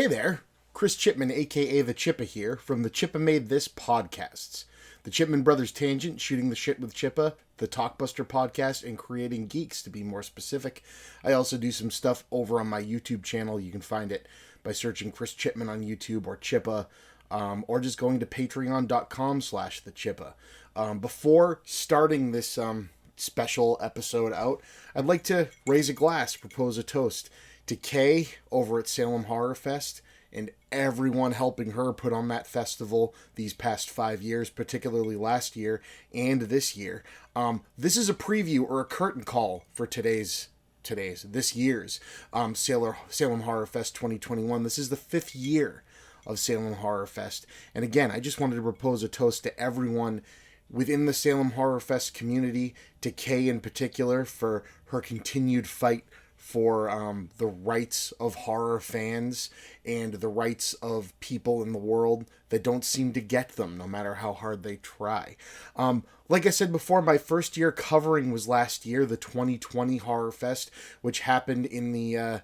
there, Chris Chipman, aka The Chippa here, from the TheChippaMadeThis podcasts. The Chipman Brothers Tangent, Shooting the Shit with Chippa, the Talkbuster podcast, and Creating Geeks, to be more specific. I also do some stuff over on my YouTube channel. You can find it by searching Chris Chipman on YouTube or Chippa, or just going to patreon.com/thechippa. Before starting this special episode out, I'd like to raise a glass, propose a toast to Kay over at Salem Horror Fest and everyone helping her put on that festival these past 5 years, particularly last year and this year. This is a preview or a curtain call for this year's Salem Horror Fest 2021. This is the 5th year of Salem Horror Fest. And again, I just wanted to propose a toast to everyone within the Salem Horror Fest community, to Kay in particular for her continued fight for the rights of horror fans and the rights of people in the world that don't seem to get them, no matter how hard they try. Like I said before, my first year covering was last year, the 2020 Horror Fest, which happened in the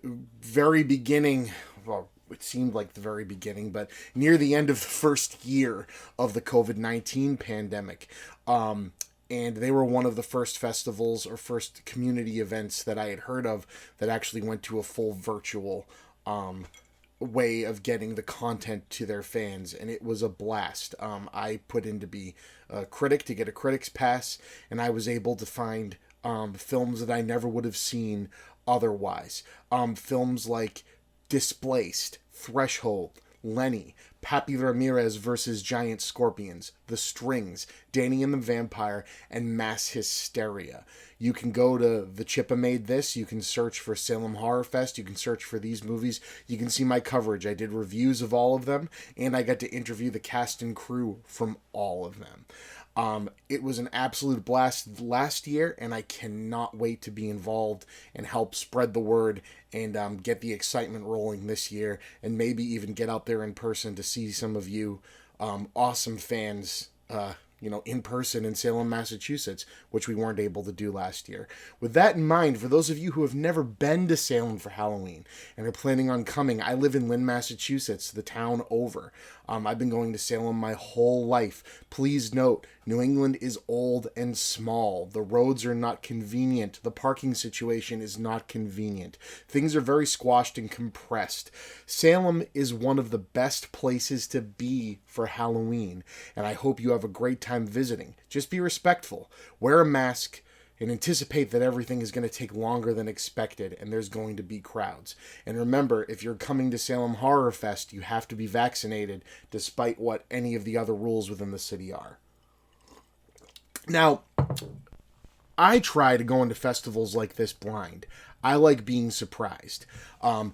very beginning, well, it seemed like the very beginning, but near the end of the first year of the COVID-19 pandemic. And they were one of the first festivals or first community events that I had heard of that actually went to a full virtual way of getting the content to their fans, and it was a blast. I put in to be a critic to get a critic's pass, and I was able to find films that I never would have seen otherwise. Films like Displaced, Threshold, Lenny, Pappy Ramirez versus Giant Scorpions, The Strings, Danny and the Vampire, and Mass Hysteria. You can go to TheChippaMadeThis. You can search for Salem Horror Fest. You can search for these movies. You can see my coverage. I did reviews of all of them, and I got to interview the cast and crew from all of them. It was an absolute blast last year, and I cannot wait to be involved and help spread the word and get the excitement rolling this year, and maybe even get out there in person to see some of you awesome fans in person in Salem, Massachusetts, which we weren't able to do last year. With that in mind, for those of you who have never been to Salem for Halloween and are planning on coming, I live in Lynn, Massachusetts, the town over. I've been going to Salem my whole life. Please note, New England is old and small. The roads are not convenient. The parking situation is not convenient. Things are very squashed and compressed. Salem is one of the best places to be for Halloween, and I hope you have a great time visiting. Just be respectful. Wear a mask and anticipate that everything is going to take longer than expected and there's going to be crowds. And remember, if you're coming to Salem Horror Fest, you have to be vaccinated despite what any of the other rules within the city are. Now, I try to go into festivals like this blind. I like being surprised. A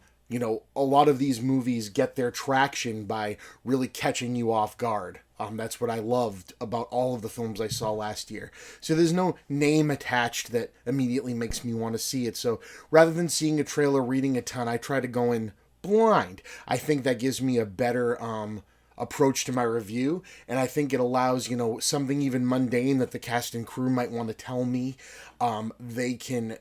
lot of these movies get their traction by really catching you off guard. That's what I loved about all of the films I saw last year. So there's no name attached that immediately makes me want to see it. So rather than seeing a trailer, reading a ton, I try to go in blind. I think that gives me a better approach to my review, and I think it allows, something even mundane that the cast and crew might want to tell me, they can,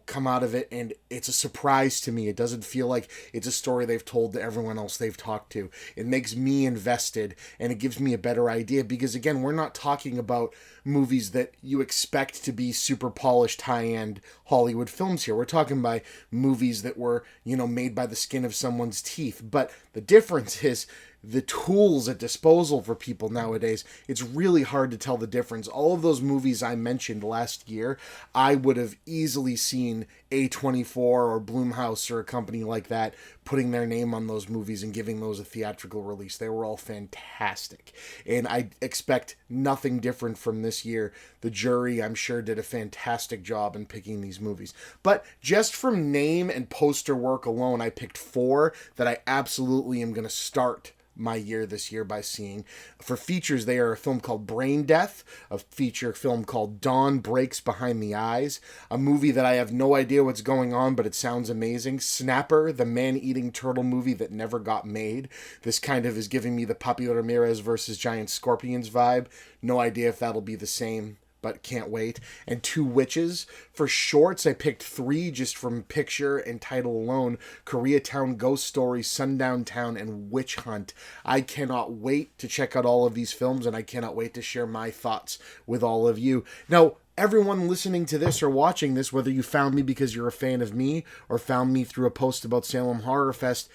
come out of it and it's a surprise to me. It doesn't feel like it's a story they've told to everyone else they've talked to. It makes me invested, and it gives me a better idea, because again, we're not talking about movies that you expect to be super polished, high-end Hollywood films here. We're talking about movies that were, made by the skin of someone's teeth. But the difference is the tools at disposal for people nowadays. It's really hard to tell the difference. All of those movies I mentioned last year, I would have easily seen A24 or Blumhouse or a company like that putting their name on those movies and giving those a theatrical release. They were all fantastic, and I expect nothing different from this year. The jury, I'm sure, did a fantastic job in picking these movies. But just from name and poster work alone, I picked 4 that I absolutely am going to start my year this year by seeing. For features, they are a film called Brain Death, a feature film called Dawn Breaks Behind the Eyes, a movie that I have no idea what's going on, but it sounds amazing. Snapper, the man-eating turtle movie that never got made. This kind of is giving me the Papi Ramirez versus Giant Scorpions vibe. No idea if that'll be the same, but can't wait. And 2 Witches. For shorts, I picked 3 just from picture and title alone: Koreatown Ghost Story, Sundown Town, and Witch Hunt. I cannot wait to check out all of these films, and I cannot wait to share my thoughts with all of you. Now, everyone listening to this or watching this, whether you found me because you're a fan of me or found me through a post about Salem Horror Fest,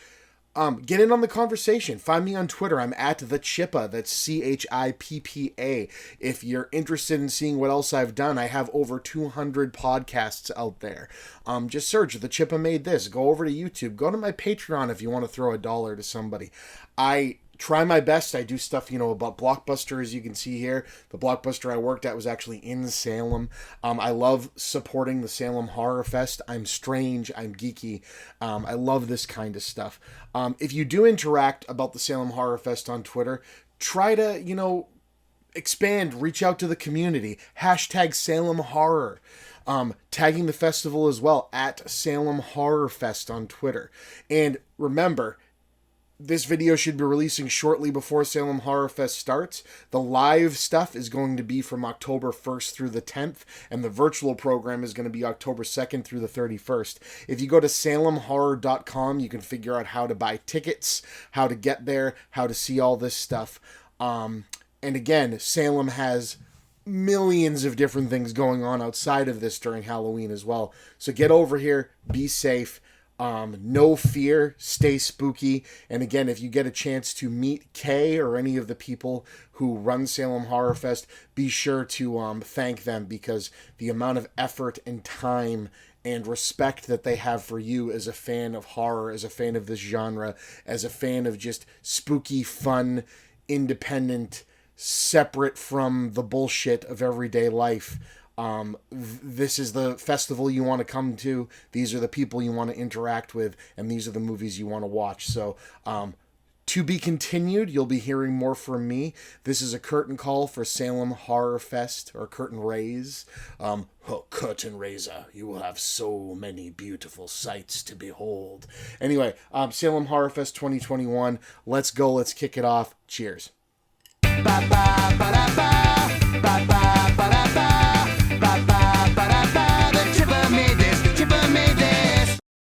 get in on the conversation. Find me on Twitter. I'm at TheChippa. That's CHIPPA. If you're interested in seeing what else I've done, I have over 200 podcasts out there. Just search TheChippaMadeThis. Go over to YouTube. Go to my Patreon if you want to throw $1 to somebody. I try my best. I do stuff, about Blockbuster, as you can see here. The Blockbuster I worked at was actually in Salem. I love supporting the Salem Horror Fest. I'm strange. I'm geeky. I love this kind of stuff. If you do interact about the Salem Horror Fest on Twitter, try to, expand, reach out to the community. Hashtag Salem Horror. Tagging the festival as well at Salem Horror Fest on Twitter. And remember, this video should be releasing shortly before Salem Horror Fest starts. The live stuff is going to be from October 1st through the 10th, and the virtual program is going to be October 2nd through the 31st. If you go to salemhorror.com, you can figure out how to buy tickets, how to get there, how to see all this stuff. And again, Salem has millions of different things going on outside of this during Halloween as well. So get over here, be safe. No fear, stay spooky. And again, if you get a chance to meet Kay or any of the people who run Salem Horror Fest, be sure to thank them, because the amount of effort and time and respect that they have for you as a fan of horror, as a fan of this genre, as a fan of just spooky, fun, independent, separate from the bullshit of everyday life. This is the festival you want to come to. These are the people you want to interact with, and these are the movies you want to watch. So, to be continued. You'll be hearing more from me. This is a curtain call for Salem Horror Fest, or curtain raise. Curtain raiser, you will have so many beautiful sights to behold. Anyway, Salem Horror Fest 2021. Let's go. Let's kick it off. Cheers. Bye bye.